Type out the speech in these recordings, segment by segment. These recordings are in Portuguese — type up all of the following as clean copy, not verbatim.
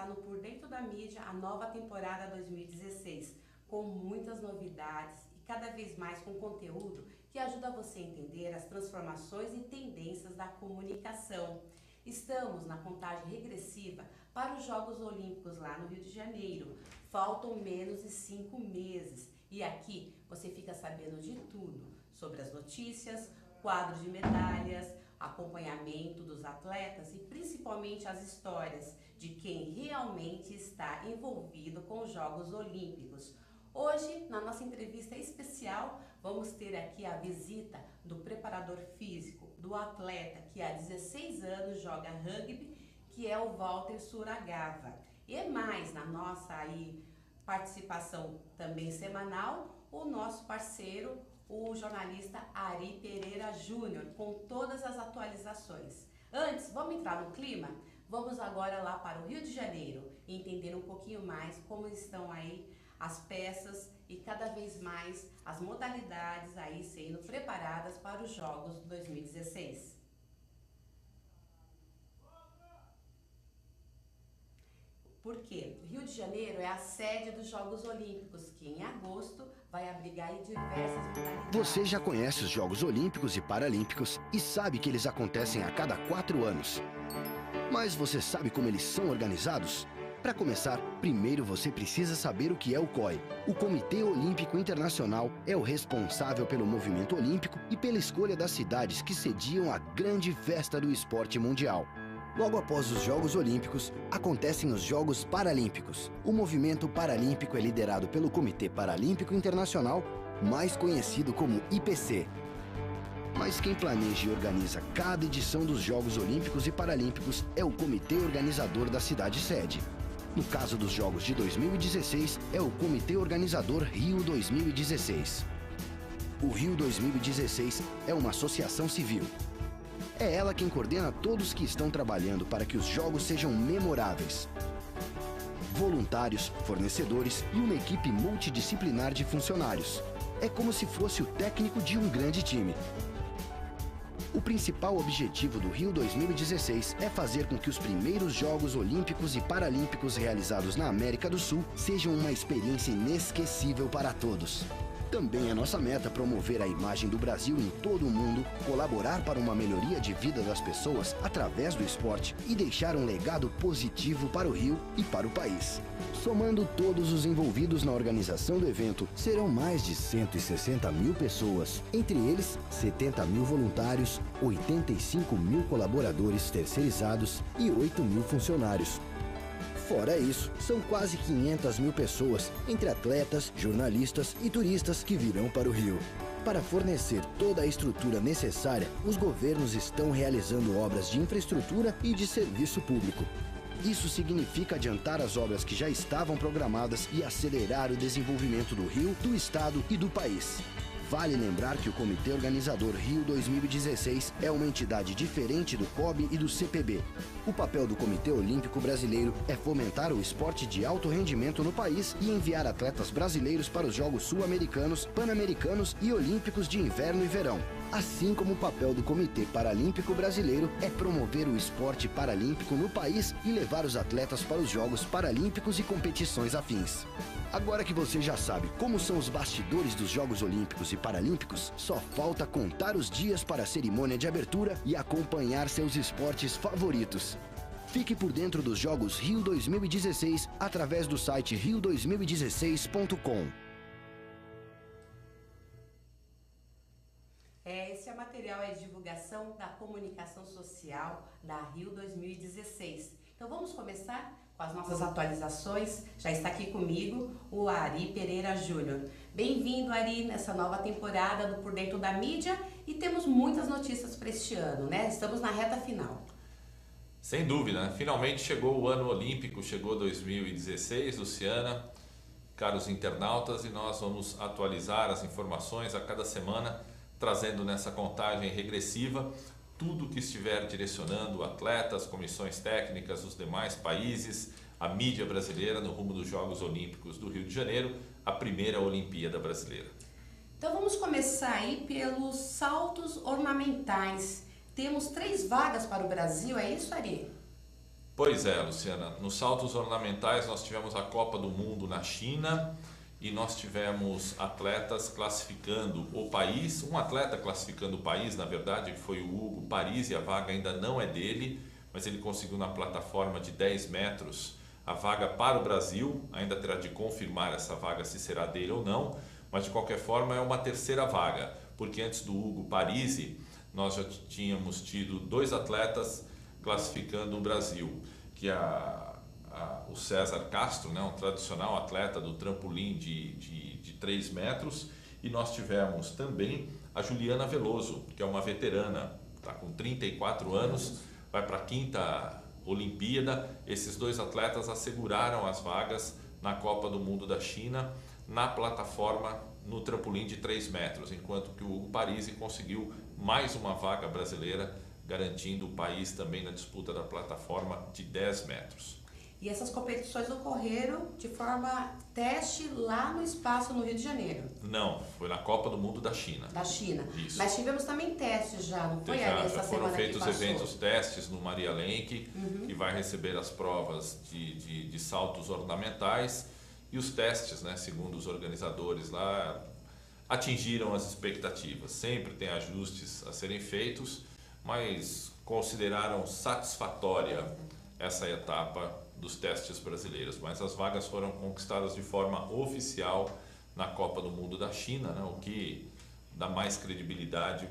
está no Por Dentro da Mídia, a nova temporada 2016, com muitas novidades e cada vez mais com conteúdo que ajuda você a entender as transformações e tendências da comunicação. Estamos na contagem regressiva para os Jogos Olímpicos lá no Rio de Janeiro. Faltam menos de 5 meses e aqui você fica sabendo de tudo sobre as notícias, quadros de medalhas, acompanhamento dos atletas e principalmente as histórias de quem realmente está envolvido com os Jogos Olímpicos. Hoje, na nossa entrevista especial, vamos ter aqui a visita do preparador físico, do atleta que há 16 anos joga rugby, que é o Walter Suragawa. E mais, na nossa participação também semanal, o nosso parceiro, o jornalista Ari Pereira Júnior, com todas as atualizações. Antes, vamos entrar no clima? Vamos agora lá para o Rio de Janeiro e entender um pouquinho mais como estão aí as peças e cada vez mais as modalidades aí sendo preparadas para os Jogos 2016. Porque Rio de Janeiro é a sede dos Jogos Olímpicos, que em agosto vai abrigar diversas modalidades. Você já conhece os Jogos Olímpicos e Paralímpicos e sabe que eles acontecem a cada 4 anos. Mas você sabe como eles são organizados? Para começar, primeiro você precisa saber o que é o COI. O Comitê Olímpico Internacional é o responsável pelo movimento olímpico e pela escolha das cidades que sediam a grande festa do esporte mundial. Logo após os Jogos Olímpicos, acontecem os Jogos Paralímpicos. O movimento paralímpico é liderado pelo Comitê Paralímpico Internacional, mais conhecido como IPC. Mas quem planeja e organiza cada edição dos Jogos Olímpicos e Paralímpicos é o comitê organizador da cidade-sede. No caso dos Jogos de 2016, é o Comitê Organizador Rio 2016. O Rio 2016 é uma associação civil. É ela quem coordena todos que estão trabalhando para que os Jogos sejam memoráveis. Voluntários, fornecedores e uma equipe multidisciplinar de funcionários. É como se fosse o técnico de um grande time. O principal objetivo do Rio 2016 é fazer com que os primeiros Jogos Olímpicos e Paralímpicos realizados na América do Sul sejam uma experiência inesquecível para todos. Também é nossa meta promover a imagem do Brasil em todo o mundo, colaborar para uma melhoria de vida das pessoas através do esporte e deixar um legado positivo para o Rio e para o país. Somando todos os envolvidos na organização do evento, serão mais de 160 mil pessoas, entre eles 70 mil voluntários, 85 mil colaboradores terceirizados e 8 mil funcionários. Fora isso, são quase 500 mil pessoas, entre atletas, jornalistas e turistas que virão para o Rio. Para fornecer toda a estrutura necessária, os governos estão realizando obras de infraestrutura e de serviço público. Isso significa adiantar as obras que já estavam programadas e acelerar o desenvolvimento do Rio, do estado e do país. Vale lembrar que o Comitê Organizador Rio 2016 é uma entidade diferente do COB e do CPB. O papel do Comitê Olímpico Brasileiro é fomentar o esporte de alto rendimento no país e enviar atletas brasileiros para os Jogos Sul-Americanos, Pan-Americanos e Olímpicos de Inverno e Verão. Assim como o papel do Comitê Paralímpico Brasileiro é promover o esporte paralímpico no país e levar os atletas para os Jogos Paralímpicos e competições afins. Agora que você já sabe como são os bastidores dos Jogos Olímpicos e Paralímpicos, só falta contar os dias para a cerimônia de abertura e acompanhar seus esportes favoritos. Fique por dentro dos Jogos Rio 2016 através do site rio2016.com. Esse material é divulgação da comunicação social da Rio 2016. Então vamos começar com as nossas atualizações. Já está aqui comigo o Ari Pereira Júnior. Bem-vindo, Ari, nessa nova temporada do Por Dentro da Mídia e temos muitas notícias para este ano, né? Estamos na reta final. Sem dúvida, né? Finalmente chegou o ano olímpico, chegou 2016, Luciana, caros internautas, e nós vamos atualizar as informações a cada semana, trazendo nessa contagem regressiva tudo que estiver direcionando atletas, comissões técnicas, os demais países, a mídia brasileira no rumo dos Jogos Olímpicos do Rio de Janeiro, a primeira Olimpíada brasileira. Então vamos começar aí pelos saltos ornamentais. Temos 3 vagas para o Brasil, é isso, Ari? Pois é, Luciana. Nos saltos ornamentais nós tivemos a Copa do Mundo na China e nós tivemos atletas classificando o país. Um atleta classificando o país, na verdade, foi o Hugo Parisi. A vaga ainda não é dele, mas ele conseguiu na plataforma de 10 metros a vaga para o Brasil. Ainda terá de confirmar essa vaga se será dele ou não, mas de qualquer forma é uma terceira vaga, porque antes do Hugo Parisi nós já tínhamos tido 2 atletas classificando o Brasil, que o César Castro, né, um tradicional atleta do trampolim de 3 metros, e nós tivemos também a Juliana Veloso, que é uma veterana, está com 34 anos, vai para a 5ª Olimpíada. Esses 2 atletas asseguraram as vagas na Copa do Mundo da China, na plataforma no trampolim de 3 metros, enquanto que o Hugo Parisi conseguiu mais uma vaga brasileira, garantindo o país também na disputa da plataforma de 10 metros. E essas competições ocorreram de forma teste lá no espaço no Rio de Janeiro? Não, foi na Copa do Mundo da China. Da China. Isso. Mas tivemos também testes já, não foi? Já Essa foram semana feitos que passou. eventos testes no Maria Lenk, que vai receber as provas de saltos ornamentais, e os testes, né, segundo os organizadores lá, atingiram as expectativas. Sempre tem ajustes a serem feitos, mas consideraram satisfatória essa etapa dos testes brasileiros. Mas as vagas foram conquistadas de forma oficial na Copa do Mundo da China, né? O que dá mais credibilidade,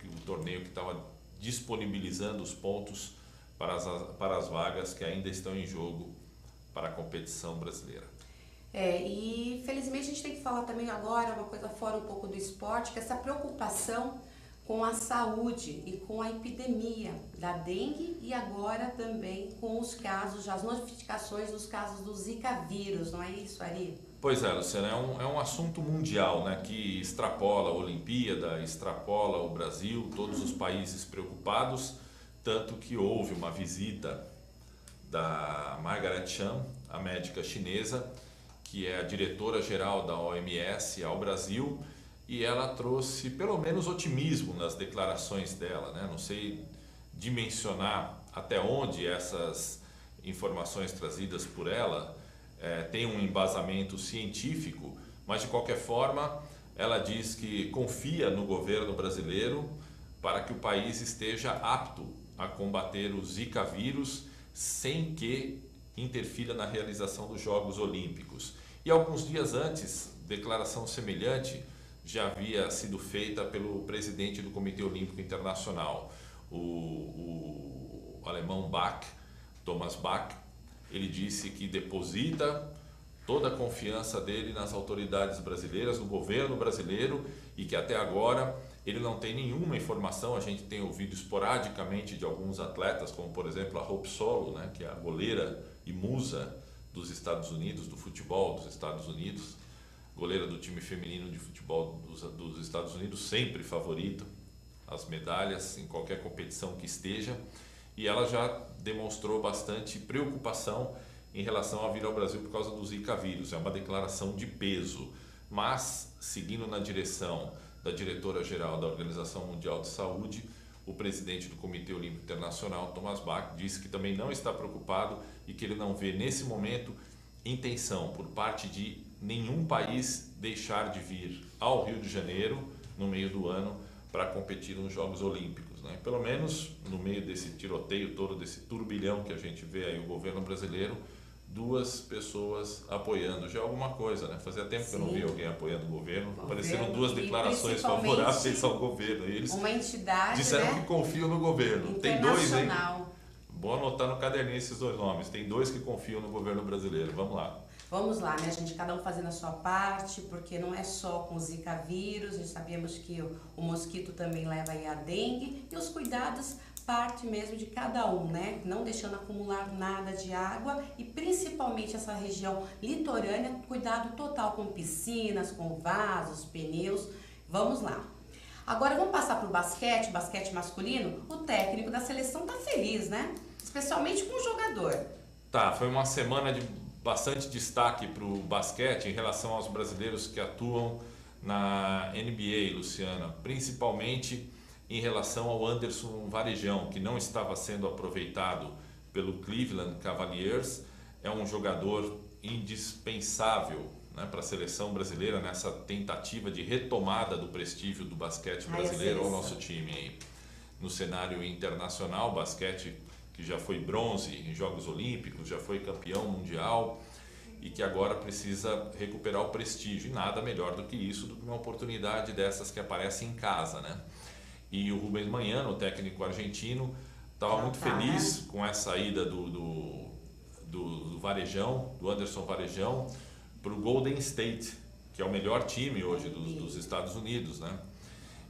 o torneio que estava disponibilizando os pontos para as vagas que ainda estão em jogo para a competição brasileira. E felizmente a gente tem que falar também agora uma coisa fora um pouco do esporte, que é essa preocupação com a saúde e com a epidemia da dengue, e agora também com os casos, já as notificações dos casos do Zika vírus, não é isso, Ari? Pois é, Luciana, é um assunto mundial, né, que extrapola a Olimpíada, extrapola o Brasil, todos os países preocupados, tanto que houve uma visita da Margaret Chan, a médica chinesa, que é a diretora-geral da OMS ao Brasil, e ela trouxe pelo menos otimismo nas declarações dela, né? Não sei dimensionar até onde essas informações trazidas por ela têm um embasamento científico, mas de qualquer forma ela diz que confia no governo brasileiro para que o país esteja apto a combater o Zika vírus sem que interfira na realização dos Jogos Olímpicos. E alguns dias antes, declaração semelhante já havia sido feita pelo presidente do Comitê Olímpico Internacional, o alemão Bach, Thomas Bach. Ele disse que deposita toda a confiança dele nas autoridades brasileiras, no governo brasileiro, e que até agora ele não tem nenhuma informação. A gente tem ouvido esporadicamente de alguns atletas, como por exemplo a Hope Solo, né, que é a goleira e musa dos Estados Unidos, do futebol dos Estados Unidos, goleira do time feminino de futebol dos Estados Unidos, sempre favorito às medalhas em qualquer competição que esteja, e ela já demonstrou bastante preocupação em relação a vir ao Brasil por causa do Zika vírus. É uma declaração de peso, mas seguindo na direção da diretora-geral da Organização Mundial de Saúde, o presidente do Comitê Olímpico Internacional, Thomas Bach, disse que também não está preocupado e que ele não vê nesse momento intenção por parte de nenhum país deixar de vir ao Rio de Janeiro no meio do ano para competir nos Jogos Olímpicos, né? Pelo menos no meio desse tiroteio todo, desse turbilhão que a gente vê aí o governo brasileiro, 2 pessoas apoiando, já é alguma coisa, né? Fazia tempo que eu não vi alguém apoiando o governo. Apareceram 2 declarações favoráveis ao governo. E eles uma entidade, disseram, né, que confiam no governo. Tem 2, hein? internacional. Bom anotar no caderninho esses 2 nomes. Tem 2 que confiam no governo brasileiro. Vamos lá. Vamos lá, né, gente? Cada um fazendo a sua parte, porque não é só com o Zika vírus, a gente sabemos que o mosquito também leva aí a dengue, e os cuidados parte mesmo de cada um, né? Não deixando acumular nada de água, e principalmente essa região litorânea, cuidado total com piscinas, com vasos, pneus. Vamos lá. Agora vamos passar para o basquete masculino. O técnico da seleção tá feliz, né? Especialmente com o jogador. Tá, foi uma semana de bastante destaque para o basquete em relação aos brasileiros que atuam na NBA, Luciana, principalmente em relação ao Anderson Varejão, que não estava sendo aproveitado pelo Cleveland Cavaliers. É um jogador indispensável, né, para a seleção brasileira nessa tentativa de retomada do prestígio do basquete brasileiro ao nosso time aí. No cenário internacional, basquete que já foi bronze em Jogos Olímpicos, já foi campeão mundial e que agora precisa recuperar o prestígio. E nada melhor do que isso, do que uma oportunidade dessas que aparece em casa, né? E o Rubens Manhã, o técnico argentino, estava muito feliz com essa ida do Varejão, do Anderson Varejão, para o Golden State, que é o melhor time hoje dos Estados Unidos, né?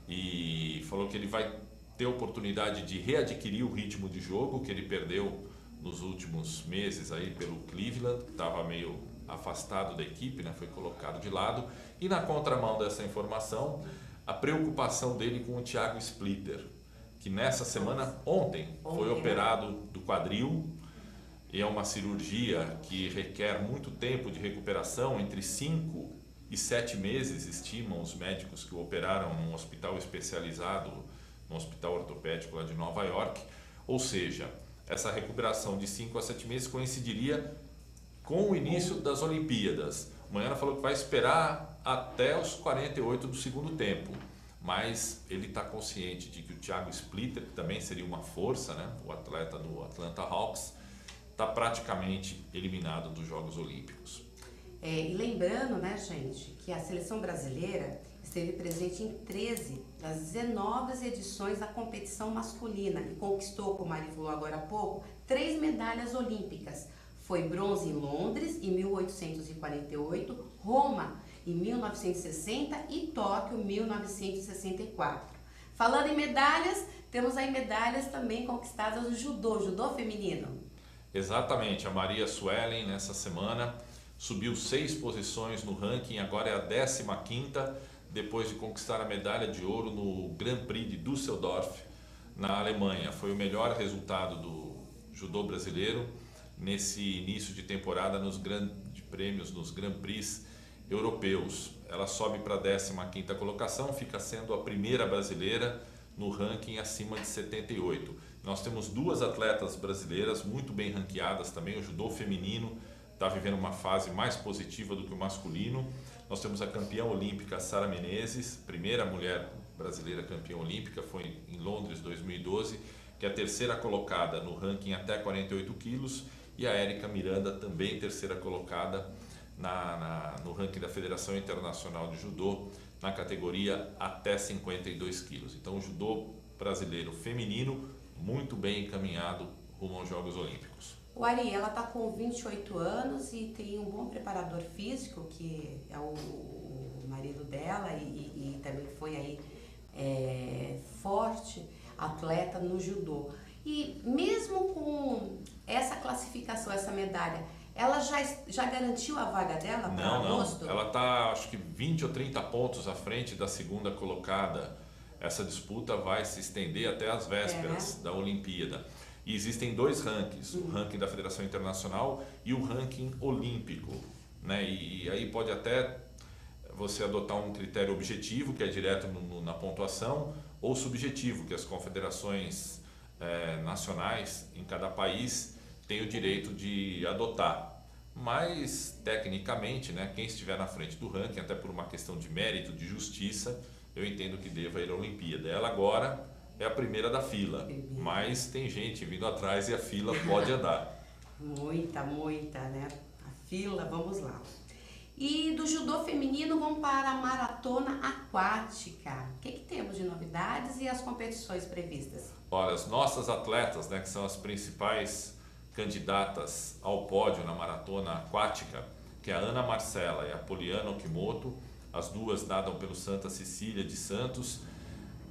E falou que ele vai ter a oportunidade de readquirir o ritmo de jogo que ele perdeu nos últimos meses aí pelo Cleveland, estava meio afastado da equipe, né? Foi colocado de lado. E na contramão dessa informação, a preocupação dele com o Thiago Splitter, que nessa semana, ontem foi operado do quadril, e é uma cirurgia que requer muito tempo de recuperação, entre 5 e 7 meses, estimam os médicos que o operaram num hospital especializado, no hospital ortopédico lá de Nova York. Ou seja, essa recuperação de 5 a 7 meses coincidiria com o início das Olimpíadas. O Manhã falou que vai esperar até os 48 do segundo tempo, mas ele está consciente de que o Thiago Splitter, que também seria uma força, né, o atleta do Atlanta Hawks, está praticamente eliminado dos Jogos Olímpicos. E lembrando, né, gente, que a seleção brasileira esteve presente em 13 das 19 edições da competição masculina e conquistou, como a Mari falou agora há pouco, 3 medalhas olímpicas. Foi bronze em Londres, em 1848, Roma, em 1960 e Tóquio, 1964. Falando em medalhas, temos aí medalhas também conquistadas no judô feminino. Exatamente, a Maria Suelen nessa semana subiu 6 posições no ranking, agora é a 15ª, depois de conquistar a medalha de ouro no Grand Prix de Düsseldorf, na Alemanha. Foi o melhor resultado do judô brasileiro nesse início de temporada nos grandes prêmios, nos Grand Prix europeus. Ela sobe para a 15ª colocação, fica sendo a primeira brasileira no ranking acima de 78. Nós temos 2 atletas brasileiras muito bem ranqueadas também. O judô feminino está vivendo uma fase mais positiva do que o masculino. Nós temos a campeã olímpica Sara Menezes, primeira mulher brasileira campeã olímpica, foi em Londres 2012, que é a 3ª colocada no ranking até 48 quilos, e a Érica Miranda também 3ª colocada no ranking da Federação Internacional de Judô, na categoria até 52 quilos. Então o judô brasileiro feminino muito bem encaminhado rumo aos Jogos Olímpicos. O Ari, ela está com 28 anos e tem um bom preparador físico, que é o marido dela e também foi aí forte atleta no judô. E mesmo com essa classificação, essa medalha, ela já garantiu a vaga dela para agosto? Não. Ela está, acho que 20 ou 30 pontos à frente da 2ª colocada. Essa disputa vai se estender até as vésperas da Olimpíada. E existem 2 rankings, o ranking da Federação Internacional e o ranking olímpico, né? E aí pode até você adotar um critério objetivo, que é direto na pontuação, ou subjetivo, que as confederações nacionais em cada país têm o direito de adotar. Mas, tecnicamente, né, quem estiver na frente do ranking, até por uma questão de mérito, de justiça, eu entendo que deva ir à Olimpíada. Ela agora é a primeira da fila, mas tem gente vindo atrás e a fila pode andar. Muita, né? A fila, vamos lá. E do judô feminino vamos para a maratona aquática. O que temos de novidades e as competições previstas? Olha, as nossas atletas, né, que são as principais candidatas ao pódio na maratona aquática, que é a Ana Marcela e a Poliana Okimoto, as duas nadam pelo Santa Cecília de Santos.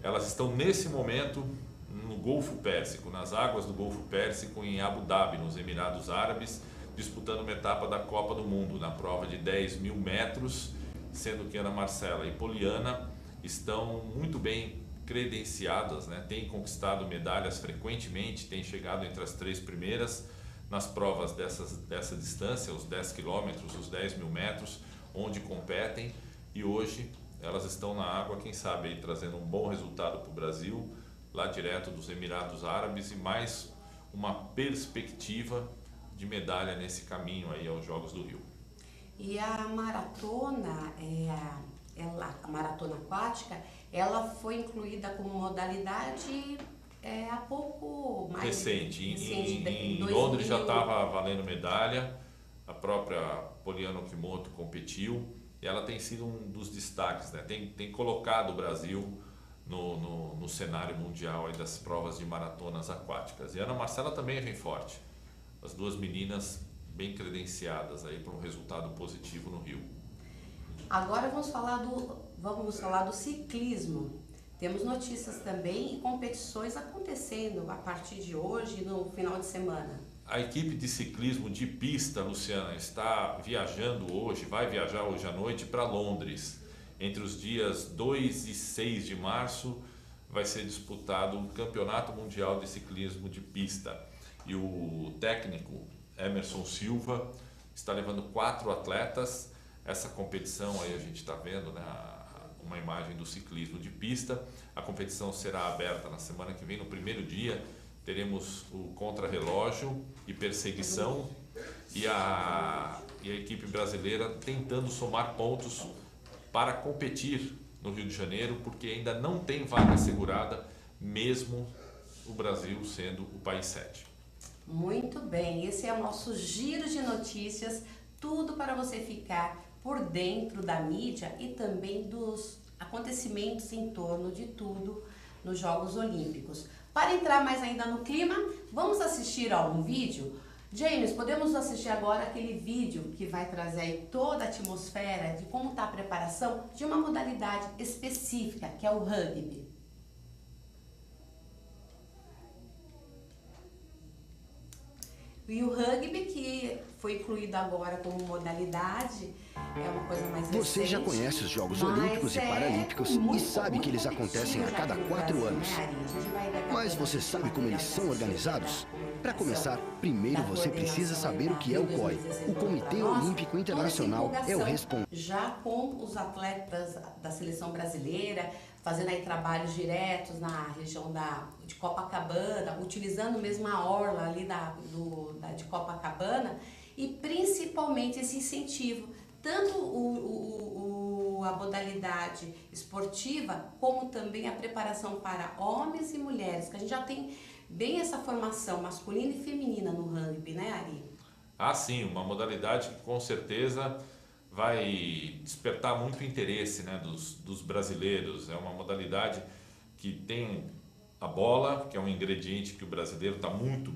Elas estão nesse momento no Golfo Pérsico, nas águas do Golfo Pérsico, em Abu Dhabi, nos Emirados Árabes, disputando uma etapa da Copa do Mundo, na prova de 10.000 metros, sendo que Ana Marcela e Poliana estão muito bem credenciadas, né? Têm conquistado medalhas frequentemente, têm chegado entre as 3 primeiras nas provas dessa distância, os 10 quilômetros, os 10.000 metros, onde competem, e hoje elas estão na água, quem sabe aí trazendo um bom resultado para o Brasil, lá direto dos Emirados Árabes, e mais uma perspectiva de medalha nesse caminho aí aos Jogos do Rio. E a maratona, a maratona aquática, ela foi incluída como modalidade há pouco mais recente. Em 2000. Londres já estava valendo medalha, a própria Poliana Okimoto competiu e ela tem sido um dos destaques, né? Tem colocado o Brasil no cenário mundial aí das provas de maratonas aquáticas. E a Ana Marcela também vem forte. As duas meninas bem credenciadas aí para um resultado positivo no Rio. Agora vamos falar do ciclismo. Temos notícias também e competições acontecendo a partir de hoje, no final de semana. A equipe de ciclismo de pista, Luciana, está viajando hoje, vai viajar hoje à noite para Londres. Entre os dias 2 e 6 de março vai ser disputado o Campeonato Mundial de Ciclismo de Pista. E o técnico Emerson Silva está levando 4 atletas. Essa competição aí a gente está vendo, né, uma imagem do ciclismo de pista. A competição será aberta na semana que vem. No primeiro dia teremos o contrarrelógio e perseguição e a equipe brasileira tentando somar pontos para competir no Rio de Janeiro, porque ainda não tem vaga assegurada, mesmo o Brasil sendo o país sede. Muito bem, esse é o nosso giro de notícias, tudo para você ficar por dentro da mídia e também dos acontecimentos em torno de tudo nos Jogos Olímpicos. Para entrar mais ainda no clima, vamos assistir a um vídeo. James, podemos assistir agora aquele vídeo que vai trazer aí toda a atmosfera de como está a preparação de uma modalidade específica, que é o rugby. E o rugby, que foi incluído agora como modalidade, é uma coisa mais recente. Você já conhece os Jogos Olímpicos e Paralímpicos e sabe que eles acontecem a cada 4 anos. Mas você sabe como eles são organizados? Para começar, primeiro você precisa saber o que é o COI. O Comitê Olímpico Internacional é o responsável. Já com os atletas da seleção brasileira, fazendo aí trabalhos diretos na região de Copacabana, utilizando mesmo a orla ali de Copacabana, e principalmente esse incentivo, tanto a modalidade esportiva, como também a preparação para homens e mulheres, que a gente já tem bem essa formação masculina e feminina no rugby, né, Ari? Ah, sim, uma modalidade que com certeza vai despertar muito interesse, né, dos brasileiros. É uma modalidade que tem a bola, que é um ingrediente que o brasileiro está muito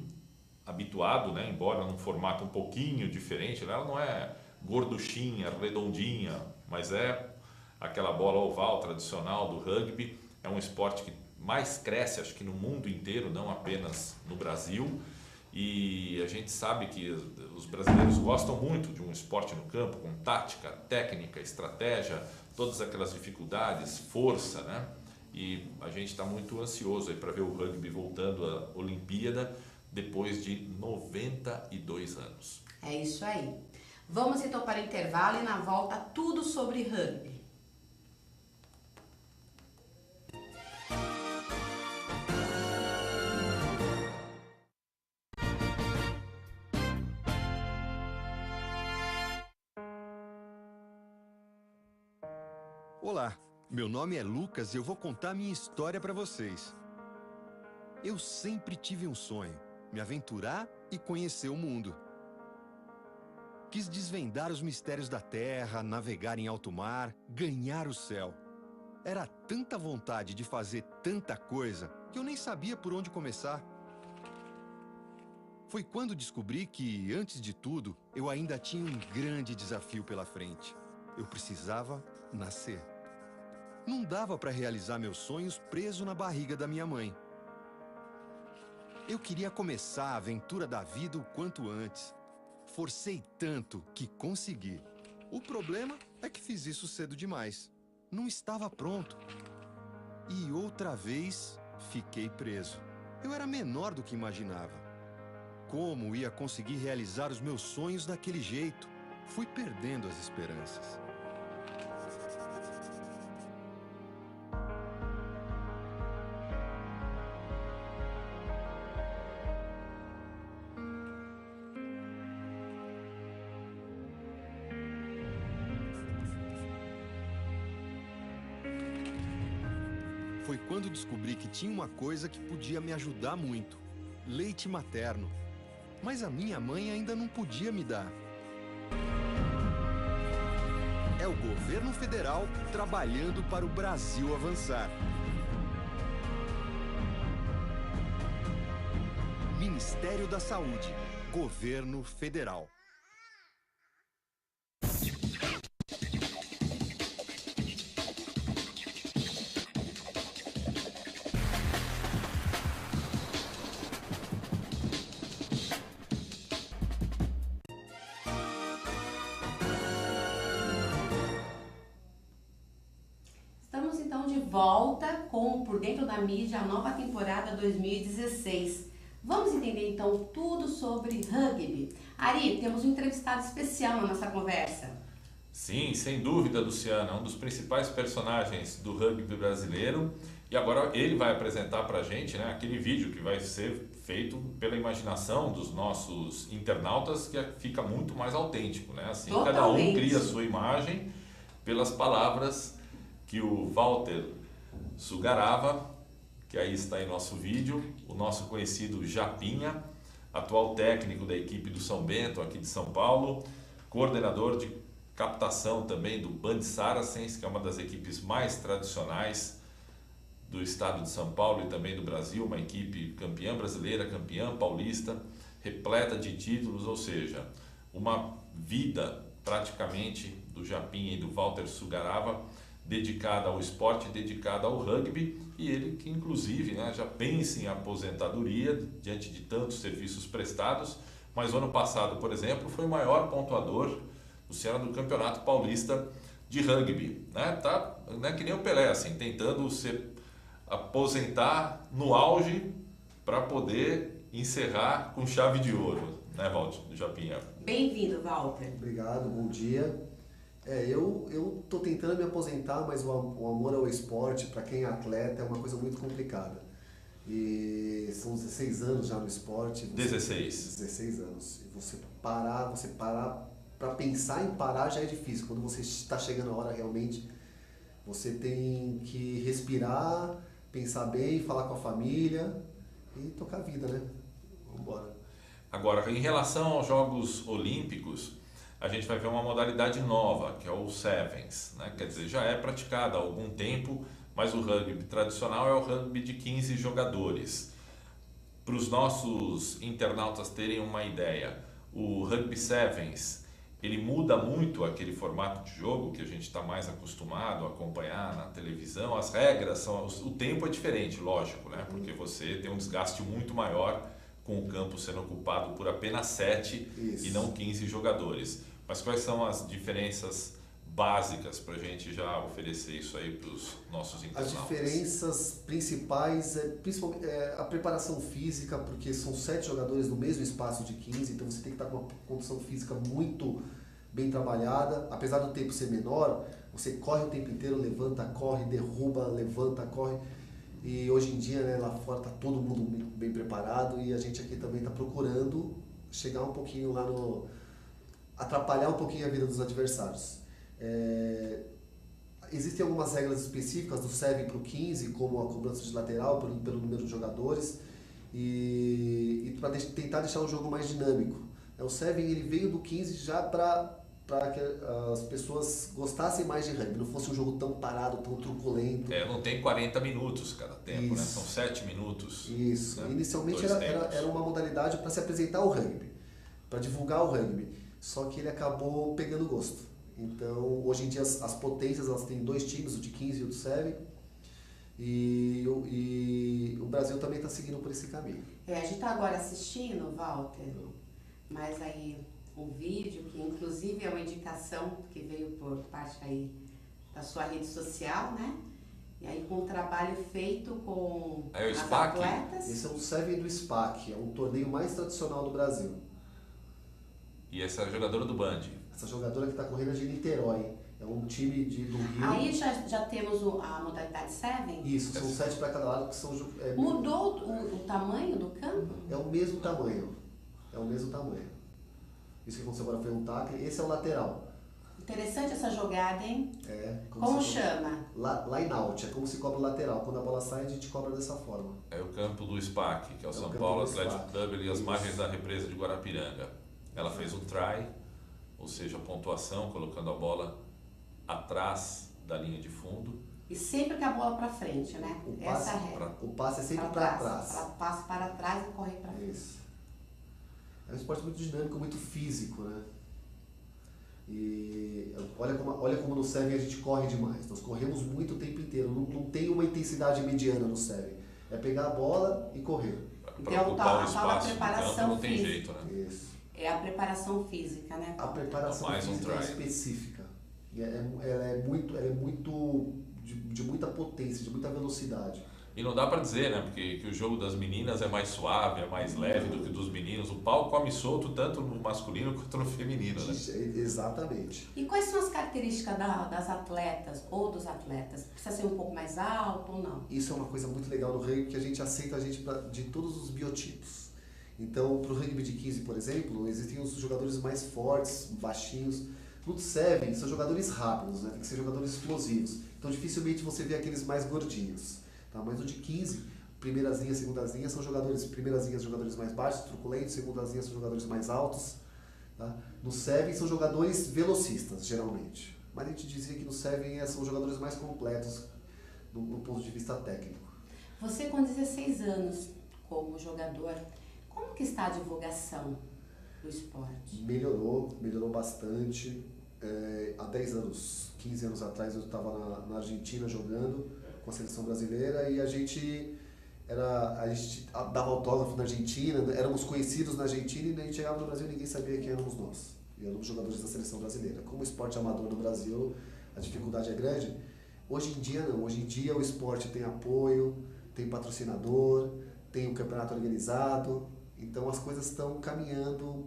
habituado, né, embora num formato um pouquinho diferente. Ela não é gorduchinha, redondinha, mas é aquela bola oval tradicional do rugby. É um esporte que mais cresce, acho que no mundo inteiro, não apenas no Brasil. E a gente sabe que os brasileiros gostam muito de um esporte no campo, com tática, técnica, estratégia, todas aquelas dificuldades, força, né? E a gente está muito ansioso para ver o rugby voltando à Olimpíada depois de 92 anos. É isso aí. Vamos então para o intervalo e na volta tudo sobre rugby. Olá, meu nome é Lucas e eu vou contar minha história para vocês. Eu sempre tive um sonho, me aventurar e conhecer o mundo. Quis desvendar os mistérios da terra, navegar em alto mar, ganhar o céu. Era tanta vontade de fazer tanta coisa que eu nem sabia por onde começar. Foi quando descobri que, antes de tudo, eu ainda tinha um grande desafio pela frente. Eu precisava nascer. Não dava para realizar meus sonhos preso na barriga da minha mãe. Eu queria começar a aventura da vida o quanto antes. Forcei tanto que consegui. O problema é que fiz isso cedo demais. Não estava pronto. E outra vez, fiquei preso. Eu era menor do que imaginava. Como ia conseguir realizar os meus sonhos daquele jeito? Fui perdendo as esperanças. foi quando descobri que tinha uma coisa que podia me ajudar muito: leite materno. Mas a minha mãe ainda não podia me dar. É o governo federal trabalhando para o Brasil avançar. Ministério da Saúde, Governo Federal. Estamos então de volta com Por Dentro da Mídia, a nova temporada 2016. Vamos entender então tudo sobre rugby. Ari, temos um entrevistado especial na nossa conversa. Sim, sem dúvida, Luciana, um dos principais personagens do rugby brasileiro. E agora ele vai apresentar para a gente, né, aquele vídeo que vai ser feito pela imaginação dos nossos internautas, que fica muito mais autêntico, né? Assim, cada um cria a sua imagem pelas palavras que o Walter Sugarava, que aí está em nosso vídeo, o nosso conhecido Japinha, atual técnico da equipe do São Bento, aqui de São Paulo, coordenador de captação também do Band Saracens, que é uma das equipes mais tradicionais do estado de São Paulo e também do Brasil, uma equipe campeã brasileira, campeã paulista, repleta de títulos, ou seja, uma vida praticamente do Japinha e do Walter Sugarava dedicada ao esporte, dedicada ao rugby, e ele que inclusive, né, já pensa em aposentadoria diante de tantos serviços prestados, mas o ano passado, por exemplo, foi o maior pontuador, Luciano, do Campeonato Paulista de Rugby, né? Tá, né, que nem o Pelé, assim, tentando se aposentar no auge para poder encerrar com chave de ouro, né, Walter, Japinha? Bem-vindo, Walter. Obrigado, bom dia. Eu tô tentando me aposentar, mas o amor ao esporte, para quem é atleta, é uma coisa muito complicada. E são 16 anos já no esporte. 16 anos. E você parar para pensar em parar já é difícil. Quando você está chegando a hora realmente, você tem que respirar, pensar bem, falar com a família e tocar a vida, né? Vamos embora. Agora, em relação aos Jogos Olímpicos, a gente vai ver uma modalidade nova, que é o Sevens, né? Quer dizer, já é praticada há algum tempo, mas o rugby tradicional é o rugby de 15 jogadores. Para os nossos internautas terem uma ideia, o rugby Sevens, ele muda muito aquele formato de jogo que a gente está mais acostumado a acompanhar na televisão. As regras são, o tempo é diferente, lógico, né? Porque você tem um desgaste muito maior com o campo sendo ocupado por apenas 7 e não 15 jogadores. Mas quais são as diferenças básicas para a gente já oferecer isso aí para os nossos internautas? As diferenças principais principalmente a preparação física, porque são 7 jogadores no mesmo espaço de 15, então você tem que estar com uma condição física muito bem trabalhada. Apesar do tempo ser menor, você corre o tempo inteiro, levanta, corre, derruba, levanta, corre. E hoje em dia, né, lá fora está todo mundo bem preparado e a gente aqui também está procurando chegar um pouquinho lá no... atrapalhar um pouquinho a vida dos adversários. Existem algumas regras específicas do 7 para o 15, como a cobrança de lateral pelo número de jogadores e para tentar deixar o jogo mais dinâmico. O 7 ele veio do 15 já para que as pessoas gostassem mais de rugby, não fosse um jogo tão parado, tão truculento. Não tem 40 minutos cada tempo, né? São 7 minutos. Isso. Né? Inicialmente era uma modalidade para se apresentar o rugby, para divulgar o rugby. Só que ele acabou pegando gosto. Então, hoje em dia, as potências elas têm 2 times, o de 15 e o do 7. E o Brasil também está seguindo por esse caminho. A gente está agora assistindo, Walter, mas aí um vídeo que inclusive é uma indicação que veio por parte aí da sua rede social, né? E aí com um trabalho feito com as atletas. Esse é o 7 do SPAC, é um torneio mais tradicional do Brasil. E essa é a jogadora do Band? Essa jogadora que está correndo é de Niterói. É um time do Rio. Aí já temos a modalidade 7? Isso, são 7 para cada lado que são... Mudou o tamanho do campo? É o mesmo tamanho. É o mesmo tamanho. Isso que aconteceu agora foi um tackle. Esse é o lateral. Interessante essa jogada, hein? Como se chama? Line out, é como se cobra o lateral. Quando a bola sai, a gente cobra dessa forma. É o campo do SPAC, que é o São Paulo Athletic Club, ali às margens da represa de Guarapiranga. Ela fez um try, ou seja, a pontuação, colocando a bola atrás da linha de fundo. E sempre com a bola para frente, né? Essa é a regra. O passe é sempre para trás. Passe para trás e correr para frente. Isso. É um esporte muito dinâmico, muito físico, né? E olha como no Seven a gente corre demais. Nós corremos muito o tempo inteiro. Não tem uma intensidade mediana no Seven. É pegar a bola e correr. Para ocupar o espaço do campo não tem jeito, né? Isso. É a preparação física, né? A preparação física é específica. Ela é muito de muita potência, de muita velocidade. E não dá para dizer, né? Porque que o jogo das meninas é mais suave, é mais leve do que dos meninos. O pau come solto tanto no masculino quanto no feminino, né? Exatamente. E quais são as características das atletas ou dos atletas? Precisa ser um pouco mais alto ou não? Isso é uma coisa muito legal no rugby, que a gente aceita de todos os biotipos. Então, para o rugby de 15, por exemplo, existem os jogadores mais fortes, baixinhos. No Seven, são jogadores rápidos, né? Tem que ser jogadores explosivos. Então, dificilmente você vê aqueles mais gordinhos. Tá? Mas no de 15, primeiras linhas, segundas linhas, são primeiras linhas jogadores mais baixos, truculentos, segundas linhas são jogadores mais altos. Tá? No Seven são jogadores velocistas, geralmente. Mas a gente dizia que no Seven são jogadores mais completos no ponto de vista técnico. Você com 16 anos como jogador, como que está a divulgação do esporte? Melhorou bastante. Há 10 anos, 15 anos atrás, eu estava na Argentina jogando com a seleção brasileira e a gente dava autógrafo na Argentina, éramos conhecidos na Argentina e a gente chegava no Brasil e ninguém sabia quem éramos nós. E éramos jogadores da seleção brasileira. Como esporte amador no Brasil, a dificuldade é grande. Hoje em dia não, hoje em dia o esporte tem apoio, tem patrocinador, tem um campeonato organizado, então as coisas estão caminhando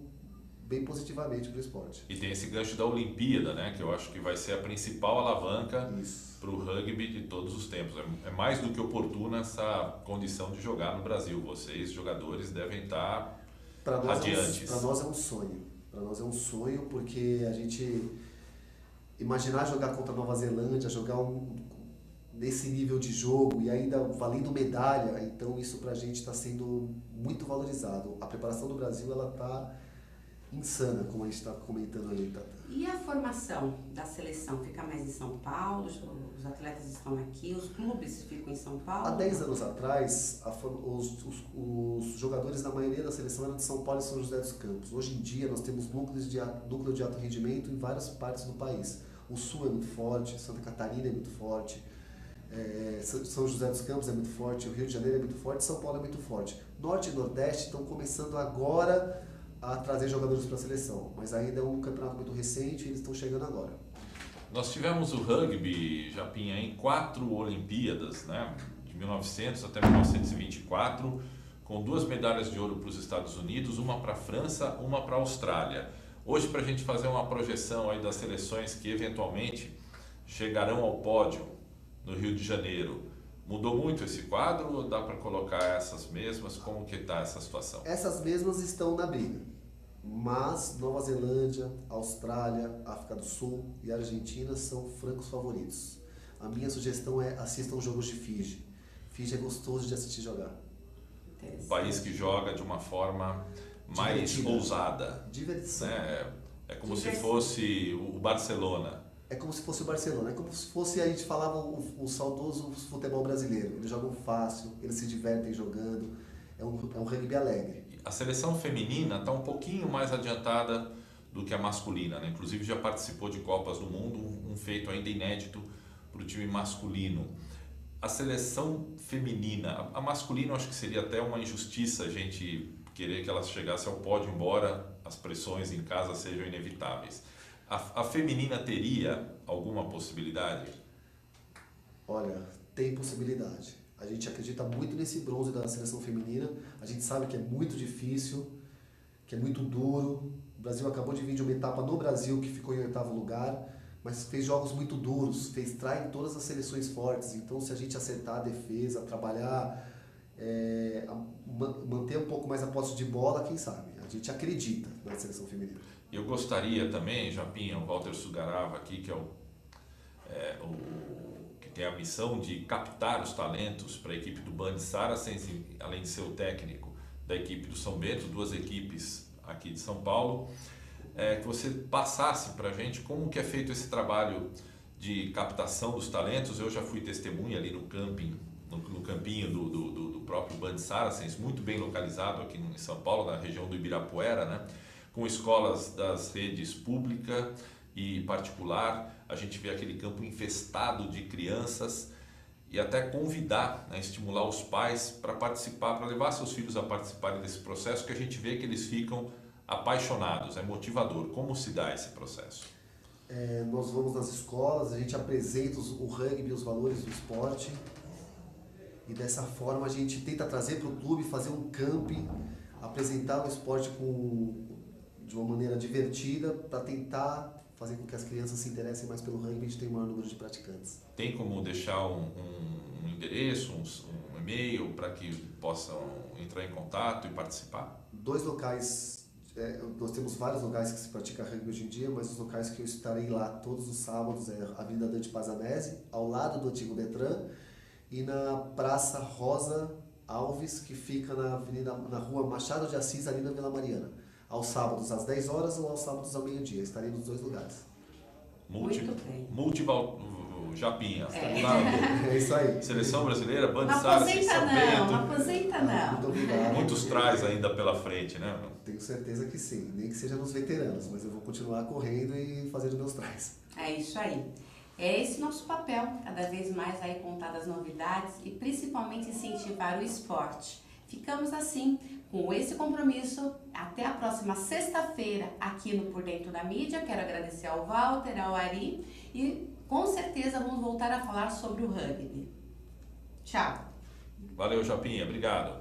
bem positivamente para o esporte. E tem esse gancho da Olimpíada, né? Que eu acho que vai ser a principal alavanca para o rugby de todos os tempos. É mais do que oportuna essa condição de jogar no Brasil. Vocês, jogadores, devem estar radiantes. Para nós é um sonho. Para nós é um sonho porque a gente imaginar jogar contra a Nova Zelândia, jogar nesse nível de jogo e ainda valendo medalha, então isso para a gente está sendo muito valorizado. A preparação do Brasil ela está insana, como a gente está comentando ali, Tata. E a formação da seleção fica mais em São Paulo? Os atletas estão aqui, os clubes ficam em São Paulo? Há 10 anos atrás, os jogadores da maioria da seleção eram de São Paulo e São José dos Campos. Hoje em dia nós temos núcleo de alto rendimento em várias partes do país. O Sul é muito forte, Santa Catarina é muito forte, São José dos Campos é muito forte, o Rio de Janeiro é muito forte, São Paulo é muito forte. Norte e Nordeste estão começando agora a trazer jogadores para a seleção, mas ainda é um campeonato muito recente e eles estão chegando agora. Nós tivemos o rugby, Japinha, em 4 Olimpíadas, né? De 1900 até 1924, com 2 medalhas de ouro para os Estados Unidos, uma para a França, uma para a Austrália. Hoje, para a gente fazer uma projeção aí das seleções que eventualmente chegarão ao pódio no Rio de Janeiro, mudou muito esse quadro ou dá para colocar essas mesmas? Como que está essa situação? Essas mesmas estão na briga, mas Nova Zelândia, Austrália, África do Sul e Argentina são francos favoritos. A minha sugestão é assistam jogos de Fiji. Fiji é gostoso de assistir jogar. Um país que joga de uma forma mais ousada. Divertição. Né? É como se fosse o Barcelona. É como se fosse o Barcelona, é como se fosse, a gente falava, o saudoso futebol brasileiro. Eles jogam fácil, eles se divertem jogando, é um rugby alegre. A seleção feminina está um pouquinho mais adiantada do que a masculina, né? Inclusive já participou de Copas do Mundo, um feito ainda inédito para o time masculino. A seleção feminina, a masculina, acho que seria até uma injustiça a gente querer que ela chegasse ao pódio, embora as pressões em casa sejam inevitáveis. A feminina teria alguma possibilidade? Olha, tem possibilidade. A gente acredita muito nesse bronze da seleção feminina. A gente sabe que é muito difícil, que é muito duro. O Brasil acabou de vir de uma etapa no Brasil que ficou em 8º lugar, mas fez jogos muito duros, fez try em todas as seleções fortes. Então, se a gente acertar a defesa, trabalhar manter um pouco mais a posse de bola, quem sabe? A gente acredita na seleção feminina. Eu gostaria também, Japinha, o Walter Sugarava aqui, que que tem a missão de captar os talentos para a equipe do Band Saracens, além de ser o técnico da equipe do São Bento, 2 equipes aqui de São Paulo, que você passasse para a gente como que é feito esse trabalho de captação dos talentos. Eu já fui testemunha ali no campinho do próprio Band Saracens, muito bem localizado aqui em São Paulo, na região do Ibirapuera, né? Com escolas das redes pública e particular. A gente vê aquele campo infestado de crianças e até convidar, né, estimular os pais para participar, para levar seus filhos a participarem desse processo, que a gente vê que eles ficam apaixonados, é motivador. Como se dá esse processo? Nós vamos nas escolas, a gente apresenta o rugby, os valores do esporte, e dessa forma a gente tenta trazer para o clube, fazer um camping, apresentar o esporte de uma maneira divertida, para tentar fazer com que as crianças se interessem mais pelo rugby e a gente tenha o maior número de praticantes. Tem como deixar um endereço, um e-mail para que possam entrar em contato e participar? 2 locais, nós temos vários locais que se pratica rugby hoje em dia, mas os locais que eu estarei lá todos os sábados é a Avenida Dante Pazanese, ao lado do antigo Detran, e na Praça Rosa Alves, que fica na rua Machado de Assis, ali na Vila Mariana. Aos sábados às 10 horas ou aos sábados ao meio-dia. Estarei nos 2 lugares. Japinha. É isso aí. Seleção brasileira, Band Não Saracens, aposenta São Bento. não, aposenta não. Muito obrigado. Muitos traz ainda pela frente, né? Tenho certeza que sim. Nem que seja nos veteranos, mas eu vou continuar correndo e fazendo meus tries. É isso aí. É esse nosso papel, cada vez mais aí contar das novidades e principalmente incentivar o esporte. Ficamos assim, com esse compromisso, até a próxima sexta-feira aqui no Por Dentro da Mídia. Quero agradecer ao Walter, ao Ari e com certeza vamos voltar a falar sobre o rugby. Tchau! Valeu, Japinha. Obrigado.